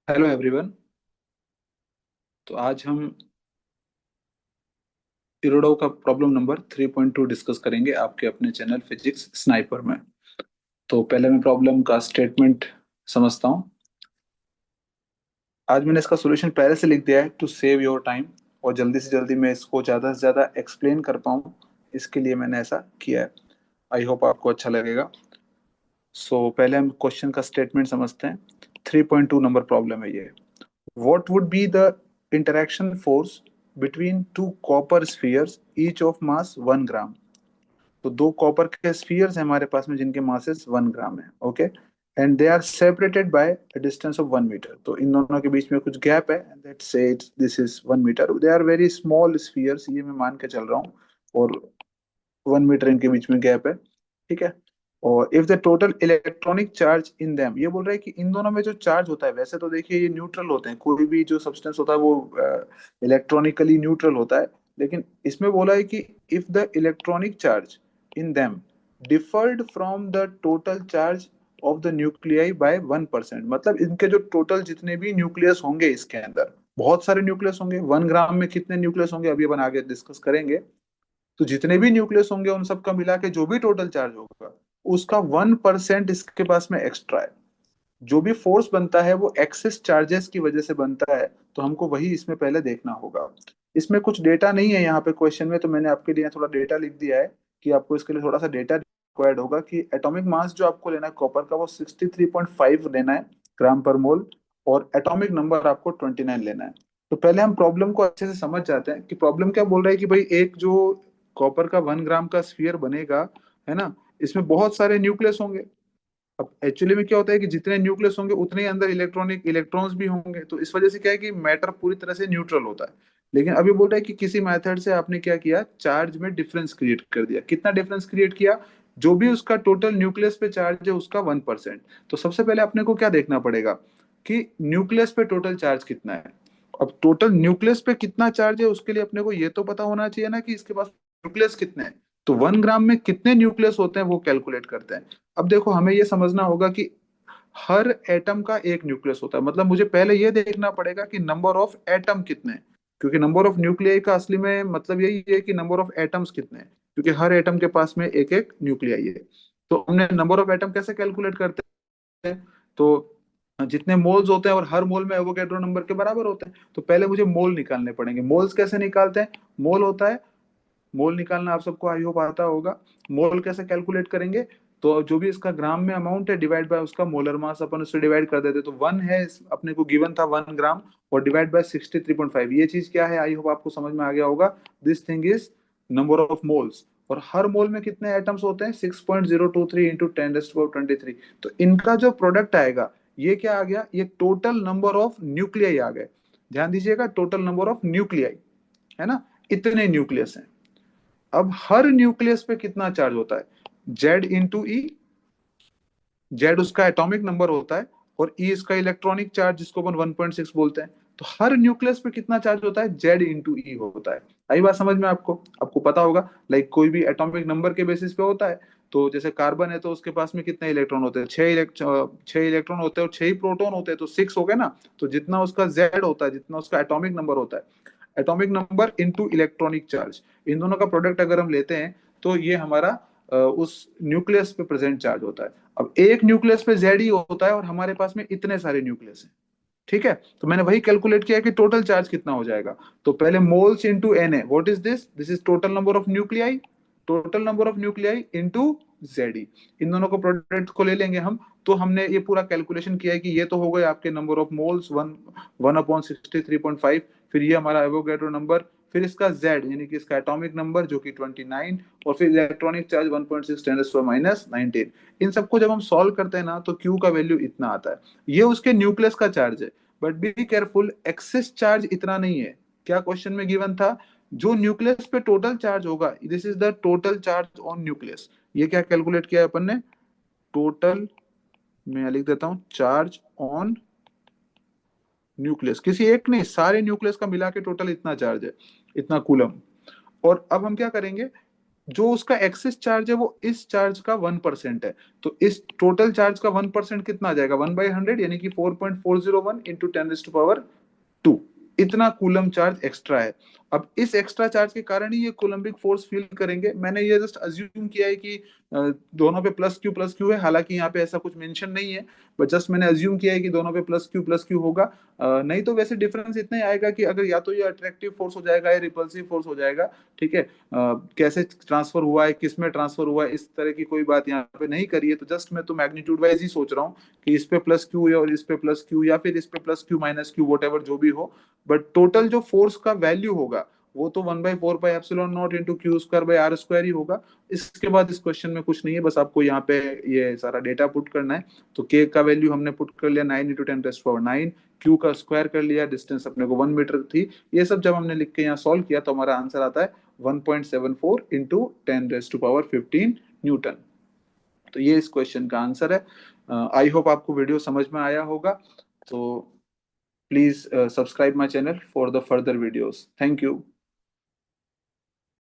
Hello everyone. तो आज हम इरोडो का प्रॉब्लम नंबर 3.2 डिस्कस करेंगे आपके अपने चैनल फिजिक्स स्नाइपर में। तो पहले मैं प्रॉब्लम का स्टेटमेंट समझता हूँ। आज मैंने इसका सॉल्यूशन पहले से लिख दिया है टू सेव योर टाइम, और जल्दी से जल्दी मैं इसको ज़्यादा से ज़्यादा एक्सप्लेन कर पाऊँ, इसके लिए मैंने ऐसा किया है। आई होप आपको अच्छा लगेगा। पहले हम क्वेश्चन का स्टेटमेंट समझते हैं। 3.2 नंबर प्रॉब्लम है ये। What would be the interaction force between two copper spheres each of mass 1 ग्राम? तो दो कॉपर के स्फीयर्स हैं हमारे पास में जिनके मासेस 1 ग्राम है। Okay, and they are separated by a distance of 1 metre. तो इन दोनों के बीच में कुछ गैप है, let's say this is 1 metre. They are very small spheres, ये मैं मान के चल रहा हूँ, और 1 मीटर इनके बीच में गैप है। ठीक है। और if the total electronic charge in them, ये बोल रहा है कि इन दोनों में जो चार्ज होता है, वैसे तो देखिए ये न्यूट्रल होते हैं, कोई भी जो सब्सटेंस होता है वो इलेक्ट्रॉनिकली न्यूट्रल होता है। लेकिन इसमें बोला है कि if the electronic charge in them differed from the total charge of the nuclei by 1%, मतलब इनके जो टोटल जितने भी न्यूक्लियस होंगे, इसके अंदर बहुत सारे न्यूक्लियस होंगे। 1 ग्राम में कितने न्यूक्लियस होंगे अभी अपन आगे डिस्कस करेंगे। तो जितने भी न्यूक्लियस होंगे उन सबका मिला के जो भी टोटल चार्ज होगा, उसका 1% इसके पास में एक्स्ट्रा है। जो भी फोर्स बनता है वो एक्सेस चार्जेस की वजह से बनता है। तो हमको वही इसमें पहले देखना होगा। इसमें कुछ डेटा नहीं है यहाँ पे क्वेश्चन में, तो मैंने आपके लिए थोड़ा डेटा लिख दिया है कि आपको इसके लिए थोड़ा सा डेटा रिक्वायर्ड होगा। कि एटॉमिक मास जो आपको लेना है कॉपर का, वो 63.5 लेना है ग्राम पर मोल, और एटॉमिक नंबर आपको 29 लेना है। तो पहले हम प्रॉब्लम को अच्छे से समझ जाते हैं कि प्रॉब्लम क्या बोल रहा है। कि भाई एक जो कॉपर का 1 ग्राम का स्फीयर बनेगा, है ना, इसमें बहुत सारे न्यूक्लियस होंगे। अब एक्चुअली में क्या होता है कि जितने न्यूक्लियस होंगे उतने ही अंदर इलेक्ट्रॉनिक इलेक्ट्रॉन्स भी होंगे। तो इस वजह से क्या है कि मैटर पूरी तरह से न्यूट्रल होता है। लेकिन अभी बोल रहा है कि किसी मेथड से आपने क्या किया, चार्ज में डिफरेंस क्रिएट कर दिया। कितना डिफरेंस क्रिएट किया? जो भी उसका टोटल न्यूक्लियस पे चार्ज है उसका 1%। तो सबसे पहले अपने को क्या देखना पड़ेगा कि न्यूक्लियस पे टोटल चार्ज कितना है। अब टोटल न्यूक्लियस पे कितना चार्ज है उसके लिए अपने को ये तो पता होना चाहिए ना कि इसके पास न्यूक्लियस कितने हैं। तो 1 ग्राम में कितने न्यूक्लियस होते हैं वो कैलकुलेट करते हैं। अब देखो, हमें ये समझना होगा कि हर एटम का एक न्यूक्लियस होता है। मतलब मुझे पहले ये देखना पड़ेगा कि नंबर ऑफ एटम कितने हैं, क्योंकि नंबर ऑफ न्यूक्लियाई का असली में मतलब यही है कि नंबर ऑफ एटम्स कितने हैं, क्योंकि हर एटम के पास में एक एक न्यूक्लियाई है। तो हमने नंबर ऑफ एटम कैसे कैलकुलेट करते हैं? तो जितने मोल्स होते हैं और हर मोल में एवोगैड्रो नंबर के बराबर होते हैं। तो पहले मुझे मोल निकालने पड़ेंगे। मोल्स कैसे निकालते हैं? मोल होता है, मोल निकालना आप सबको आई होप आता होगा। मोल कैसे कैलकुलेट करेंगे? तो जो भी इसका ग्राम में अमाउंट है डिवाइड बाय उसका मोलर मास, अपन उससे डिवाइड कर देते। तो वन है, अपने को गिवन था 1 ग्राम, और डिवाइड बाय 63.5। ये चीज क्या है, आई होप आपको समझ में आ गया होगा। This thing is number of moles. और हर मोल में कितने एटम्स होते हैं? 6.023 इंटू 10⁻23। तो इनका जो प्रोडक्ट आएगा, ये क्या आ गया? ये टोटल नंबर ऑफ न्यूक्लियाई आ गए। ध्यान दीजिएगा, टोटल नंबर ऑफ न्यूक्लियाई, है ना, इतने न्यूक्लियस हैं। अब हर न्यूक्लियस पे कितना चार्ज होता है? जेड इंटू ई। जेड उसका एटॉमिक नंबर होता है, और ई इसका इलेक्ट्रॉनिक चार्ज, जिसको अपन 1.6 बोलते हैं। तो हर न्यूक्लियस पे कितना चार्ज होता है? जेड इंटू ई होता है। आई बात समझ में आपको? आपको पता होगा, लाइक कोई भी एटॉमिक नंबर के बेसिस पे होता है। तो जैसे कार्बन है तो उसके पास में कितने इलेक्ट्रॉन होते हैं? छह इलेक्ट्रॉन होते हैं, और 6 ही प्रोटॉन होते हैं, तो 6 हो गए ना। तो जितना उसका जेड होता है, जितना उसका एटॉमिक नंबर होता है, atomic number into electronic charge, इन दोनों का प्रोडक्ट अगर हम लेते हैं, तो ये हमारा उस न्यूक्लियस पे प्रेजेंट चार्ज होता है। अब एक न्यूक्लियस पे जेड ही होता है, और हमारे पास में इतने सारे न्यूक्लियस हैं। ठीक है। तो मैंने वही कैलकुलेट किया कि टोटल चार्ज कितना हो जाएगा। तो पहले मोल्स इंटू एन है, what is this? This is total number of nuclei. Total number of nuclei into Z. इन दोनों को प्रोडक्ट को ले लेंगे हम। तो हमने ये पूरा कैलकुलेशन किया है कि ये तो हो गए आपके नंबर ऑफ मोल्स, वन 1/63.5। फिर ये हमारा एवोगैड्रो नंबर, फिर इसका जेड यानी कि इसका एटॉमिक नंबर जो कि 29, और फिर इलेक्ट्रॉनिक चार्ज 1.6 10⁻⁻⁹। इन सबको जब हम सॉल्व करते हैं ना, तो क्यू का वैल्यू इतना आता है। ये उसके न्यूक्लियस का चार्ज है। But be careful, excess charge इतना नहीं है। क्या क्वेश्चन में गिवन था? जो न्यूक्लियस पे टोटल चार्ज होगा, this is the total charge on nucleus. ये क्या कैलकुलेट किया है अपन ने? टोटल, मैं लिख देता हूं, चार्ज ऑन न्यूक्लियस। किसी एक नहीं, सारे न्यूक्लियस का मिला के टोटल इतना चार्ज है, इतना कूलम। और अब हम क्या करेंगे, जो उसका एक्सेस चार्ज है वो इस चार्ज का 1% है, तो इस टोटल चार्ज का 1% कितना आ जाएगा, 1/100, यानी कि 4.401 इंटू 10⁻², इतना कूलम चार्ज एक्स्ट्रा है। अब इस एक्स्ट्रा चार्ज के कारण ही ये कोलम्बिक फोर्स फील करेंगे। मैंने ये जस्ट अज्यूम किया है कि दोनों पे प्लस क्यू है, हालांकि यहाँ पे ऐसा कुछ मेंशन नहीं है, बट जस्ट मैंने अज्यूम किया है कि दोनों पे प्लस क्यू होगा। नहीं तो वैसे डिफरेंस इतना ही आएगा कि अगर या तो ये अट्रैक्टिव फोर्स हो जाएगा या रिपल्सिव फोर्स हो जाएगा, ठीक है। कैसे ट्रांसफर हुआ है, किस में ट्रांसफर हुआ है, इस तरह की कोई बात यहाँ पे नहीं करी है, तो जस्ट मैं तो मैग्नीट्यूड वाइज ही सोच रहा हूँ कि इस पे प्लस क्यू है और इस पे प्लस क्यू, या फिर इस पे plus Q minus Q, what ever जो भी हो, बट टोटल जो फोर्स का वैल्यू होगा वो तो 1/4πε0 इंटू Q²/R² ही होगा। इसके बाद इस क्वेश्चन में कुछ नहीं है, बस आपको यहाँ पे ये सारा डेटा पुट करना है। तो के का वैल्यू हमने पुट कर लिया 9 इंटू 10⁻⁹, क्यू का स्क्वायर कर लिया, डिस्टेंस अपने को 1 मीटर थी। ये सब जब हमने लिख के यहाँ सॉल्व किया तो हमारा आंसर आता है 1.74 इंटू 10⁻15 न्यूटन। तो ये इस क्वेश्चन का आंसर है। आई होप आपको वीडियो समझ में आया होगा। तो please subscribe my channel for the further videos. Thank you.